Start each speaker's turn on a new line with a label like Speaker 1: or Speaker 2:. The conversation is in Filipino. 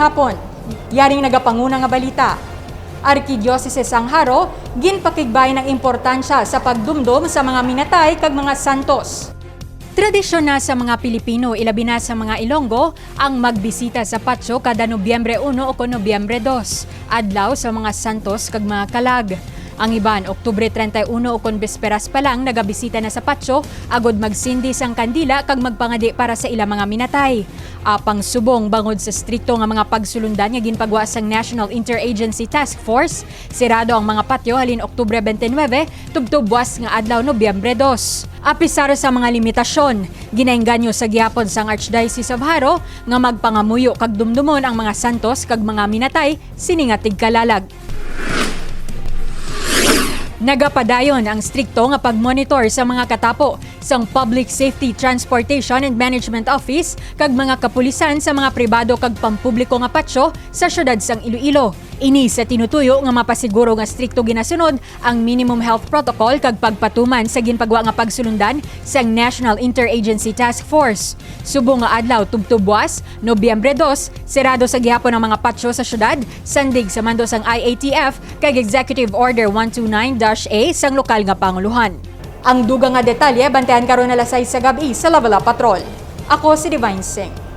Speaker 1: hapon, yaring nagapanguna nga balita. Arkidiocese ang Haro, ginpakigbay ng importansya sa pagdumdum sa mga minatay kag mga santos. Tradisyon na sa mga Pilipino, ilabi na sa mga Ilonggo, ang magbisita sa Patio kada Nobyembre 1 o Nobyembre 2, adlaw sa mga santos kag mga kalag. Ang iban, Oktubre 31 o Besperas pa lang nagabisita na sa Patio, agod magsindi sang kandila kag magpangadi para sa ilang mga minatay. Apang subong bangod sa strikto nga mga pagsulundan nga ginpagawa sang National Interagency Task Force, sirado ang mga patio halin Oktubre 29, tubtubwas nga adlaw Nobyembre 2. Apisaro sa mga limitasyon, ginaengganyo sa gihapon sang Archdiocese of Haro nga magpangamuyo kag dumdumon ang mga santos kag mga minatay sini nga tigkalalag. Nagapadayon ang strikto nga pagmonitor sa mga katapo sang Public Safety Transportation and Management Office kag mga kapulisan sa mga pribado kag pampubliko nga patio sa syudad sang Iloilo. Ini sa tinutuyo nga mapasiguro nga strikto ginasunod ang minimum health protocol kag pagpatuman sa ginpagawa nga pagsulundan sang National Interagency Task Force. Subong nga adlaw tubtubwas, Nobyembre 2, sirado sa gihapon ang mga patio sa syudad, sandig sa mando sang IATF kag Executive Order 129-A sang lokal nga panguluhan. Ang dugang nga detalye bantayan karon alas 6 sa gabi sa Lavala Patrol. Ako si Divine Singh.